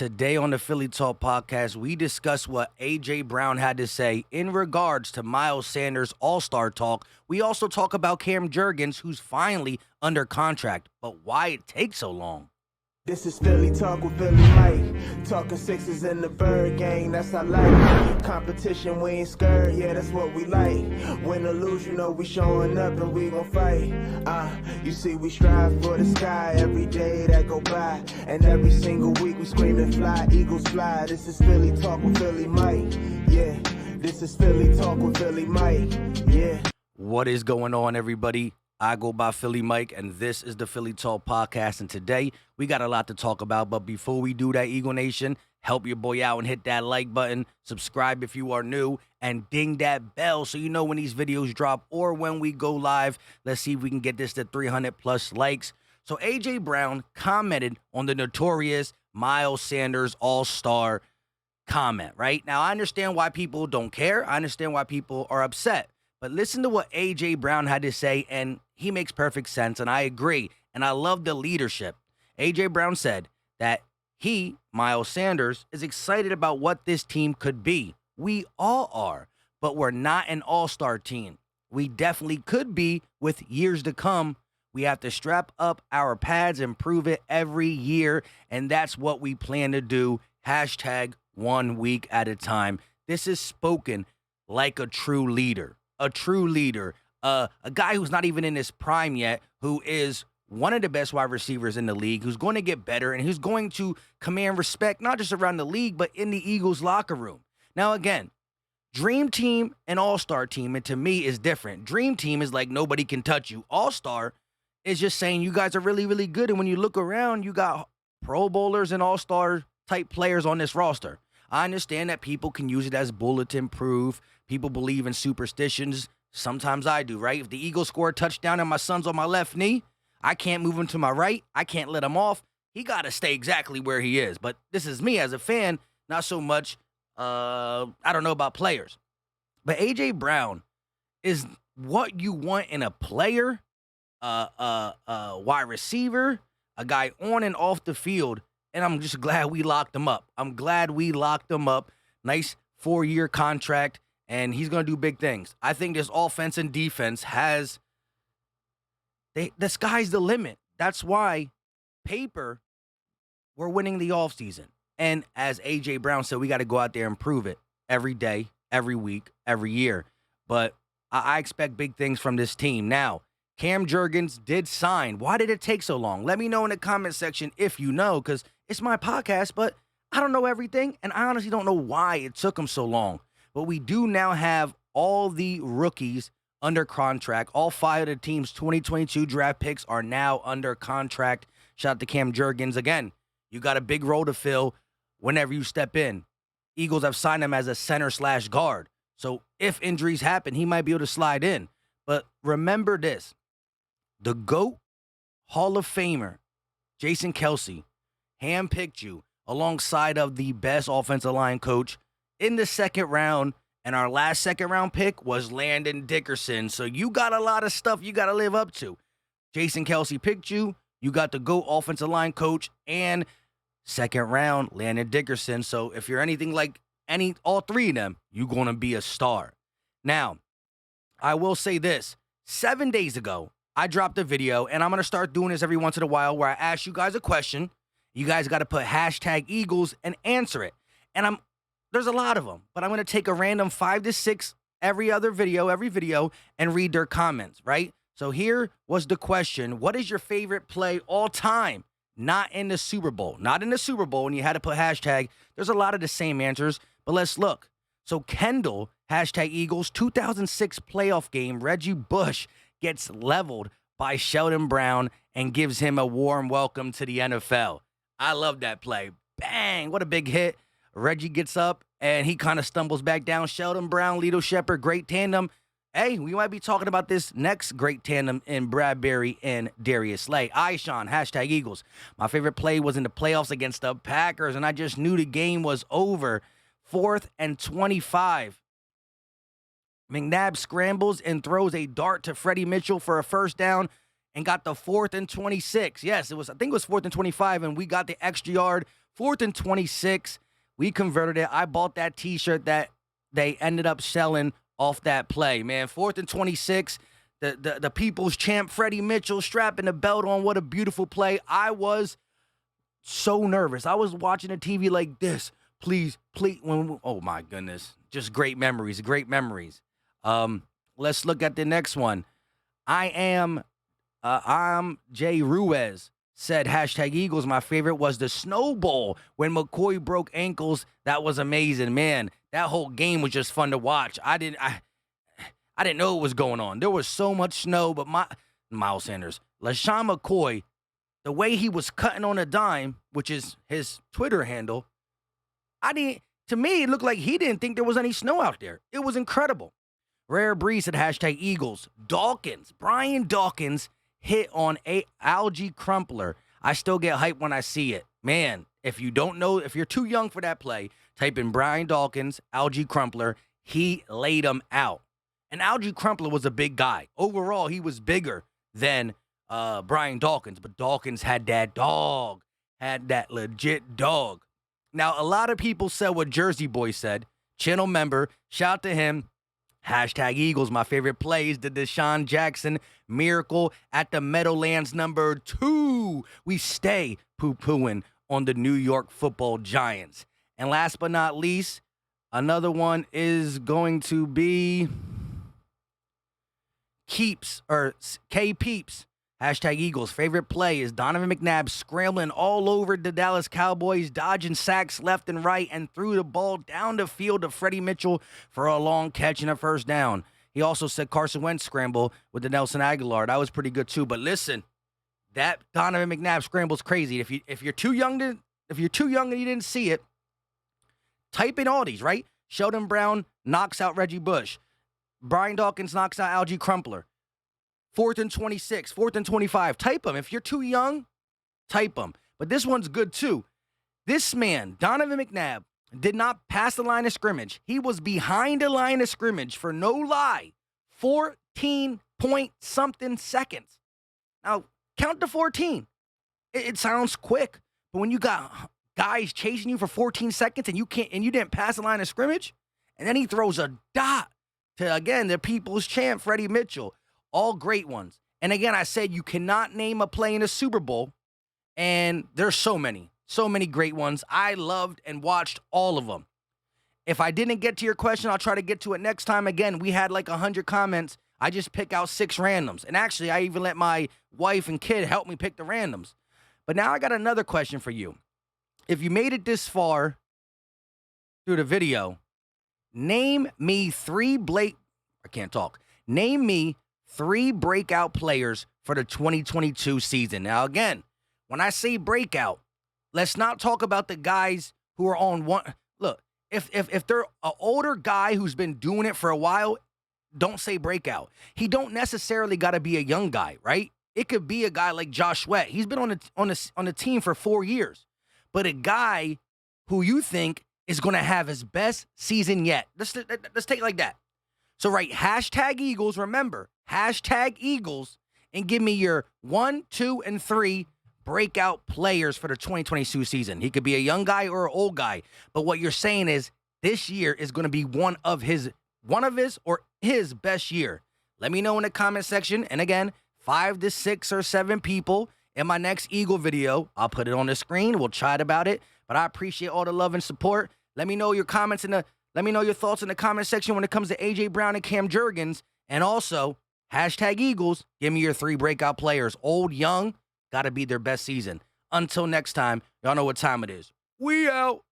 Today on the Philly Talk podcast, we discuss what A.J. Brown had to say in regards to Miles Sanders' All-Star talk. We also talk about Cam Jurgens, who's finally under contract, but why it takes so long. This is Philly Talk with Philly Mike. Talking Sixers in the Bird Gang, that's I like. Competition, we ain't scared, yeah, that's what we like. Win or lose, you know we showing up and we gon' fight. You see we strive for the sky every day that go by. And every single week we screaming fly, Eagles fly. This is Philly Talk with Philly Mike, yeah. This is Philly Talk with Philly Mike, yeah. What is going on, everybody? I go by Philly Mike, and this is the Philly Talk podcast. And today, we got a lot to talk about. But before we do that, Eagle Nation, help your boy out and hit that like button. Subscribe if you are new, and ding that bell so you know when these videos drop or when we go live. Let's see if we can get this to 300+ likes. So A.J. Brown commented on the notorious Miles Sanders All-Star comment, right? Now, I understand why people don't care. I understand why people are upset. But listen to what A.J. Brown had to say, and he makes perfect sense, and I agree. And I love the leadership. A.J. Brown said that he, Miles Sanders, is excited about what this team could be. We all are, but we're not an all-star team. We definitely could be with years to come. We have to strap up our pads and prove it every year, and that's what we plan to do. Hashtag 1 week at a time. This is spoken like a true leader. A true leader, a guy who's not even in his prime yet, who is one of the best wide receivers in the league, who's going to get better, and who's going to command respect, not just around the league, but in the Eagles locker room. Now, again, Dream Team and All-Star Team, and to me, is different. Dream Team is like nobody can touch you. All-Star is just saying you guys are really, really good, and when you look around, you got Pro Bowlers and All-Star type players on this roster. I understand that people can use it as bulletin proof. People believe in superstitions. Sometimes I do, right? If the Eagles score a touchdown and my son's on my left knee, I can't move him to my right. I can't let him off. He got to stay exactly where he is. But this is me as a fan, not so much, I don't know about players. But A.J. Brown is what you want in a player, wide receiver, a guy on and off the field. And I'm just glad we locked him up. I'm glad we locked him up. Nice 4-year contract, and he's going to do big things. I think this offense and defense has the sky's the limit. That's why paper, we're winning the offseason. And as A.J. Brown said, we got to go out there and prove it every day, every week, every year. But I expect big things from this team. Now, Cam Jurgens did sign. Why did it take so long? Let me know in the comment section if you know, because it's my podcast, but I don't know everything, and I honestly don't know why it took him so long. But we do now have all the rookies under contract. All 5 of the team's 2022 draft picks are now under contract. Shout out to Cam Jurgens. Again, you got a big role to fill whenever you step in. Eagles have signed him as a center/guard. So if injuries happen, he might be able to slide in. But remember this. The GOAT Hall of Famer, Jason Kelce, handpicked you alongside of the best offensive line coach in the second round, and our last second-round pick was Landon Dickerson. So you got a lot of stuff you got to live up to. Jason Kelce picked you. You got the GOAT offensive line coach and second round, Landon Dickerson. So if you're anything like all 3 of them, you're going to be a star. Now, I will say this. 7 days ago, I dropped a video, and I'm going to start doing this every once in a while where I ask you guys a question. You guys got to put hashtag Eagles and answer it. And there's a lot of them, but I'm going to take a random 5 to 6 every video, and read their comments, right? So here was the question. What is your favorite play all time? Not in the Super Bowl. Not in the Super Bowl, and you had to put hashtag. There's a lot of the same answers, but let's look. So Kendall, hashtag Eagles, 2006 playoff game, Reggie Bush gets leveled by Sheldon Brown and gives him a warm welcome to the NFL. I love that play. Bang, what a big hit. Reggie gets up, and he kind of stumbles back down. Sheldon Brown, Lito Shepherd, great tandem. Hey, we might be talking about this next great tandem in Bradbury and Darius Slay. Ishan, hashtag Eagles. My favorite play was in the playoffs against the Packers, and I just knew the game was over. 4th and 25. McNabb scrambles and throws a dart to Freddie Mitchell for a first down and got the 4th and 26. Yes, I think it was 4th and 25, and we got the extra yard 4th and 26. We converted it. I bought that T-shirt that they ended up selling off that play, man. 4th and 26. The people's champ, Freddie Mitchell, strapping the belt on. What a beautiful play. I was so nervous. I was watching the TV like this. Please. Oh, my goodness. Just great memories, great memories. Let's look at the next one. I'm Jay Ruiz said, hashtag Eagles, my favorite was the snowball when McCoy broke ankles. That was amazing, man. That whole game was just fun to watch. I didn't know what was going on. There was so much snow, but Miles Sanders, LaShawn McCoy, the way he was cutting on a dime, which is his Twitter handle, to me, it looked like he didn't think there was any snow out there. It was incredible. Rare Breeze said, hashtag Eagles. Brian Dawkins hit on a Algie Crumpler. I still get hyped when I see it. Man, if you don't know, if you're too young for that play, type in Brian Dawkins, Algie Crumpler. He laid him out. And Algie Crumpler was a big guy. Overall, he was bigger than Brian Dawkins. But Dawkins had that dog, had that legit dog. Now, a lot of people said what Jersey Boy said. Channel member, shout out to him. Hashtag Eagles, my favorite plays, the Deshaun Jackson miracle at the Meadowlands #2. We stay poo-pooing on the New York Football Giants. And last but not least, another one is going to be K Peeps. Hashtag Eagles. Favorite play is Donovan McNabb scrambling all over the Dallas Cowboys, dodging sacks left and right, and threw the ball down the field to Freddie Mitchell for a long catch and a first down. He also said Carson Wentz scramble with the Nelson Aguilar. That was pretty good too. But listen, that Donovan McNabb scramble is crazy. If you're too young and you didn't see it, type in all these, right? Sheldon Brown knocks out Reggie Bush. Brian Dawkins knocks out Algie Crumpler. 4th and 26, 4th and 25. Type them. If you're too young, type them. But this one's good too. This man, Donovan McNabb, did not pass the line of scrimmage. He was behind the line of scrimmage for no lie, 14-point-something seconds. Now, count to 14. It sounds quick, but when you got guys chasing you for 14 seconds and you didn't pass the line of scrimmage, and then he throws a dot to, again, the people's champ, Freddie Mitchell. All great ones. And again, I said you cannot name a play in a Super Bowl, and there's so many great ones. I loved and watched all of them. If I didn't get to your question, I'll try to get to it next time. Again, we had like 100 comments. I just pick out 6 randoms. And actually, I even let my wife and kid help me pick the randoms. But now I got another question for you. If you made it this far through the video, name me 3 breakout players for the 2022 season. Now, again, when I say breakout, let's not talk about the guys who are on one. Look, if they're an older guy who's been doing it for a while, don't say breakout. He don't necessarily got to be a young guy, right? It could be a guy like Josh Sweat. He's been on the team for 4 years. But a guy who you think is going to have his best season yet. Let's take it like that. So write hashtag Eagles, remember, hashtag Eagles, and give me your 1, 2, and 3 breakout players for the 2022 season. He could be a young guy or an old guy. But what you're saying is this year is going to be one of his or his best year. Let me know in the comment section. And again, 5 to 6 or 7 people in my next Eagle video. I'll put it on the screen. We'll chat about it. But I appreciate all the love and support. Let me know your comments let me know your thoughts in the comment section when it comes to A.J. Brown and Cam Jurgens. And also, hashtag Eagles, give me your 3 breakout players. Old, young, got to be their best season. Until next time, y'all know what time it is. We out.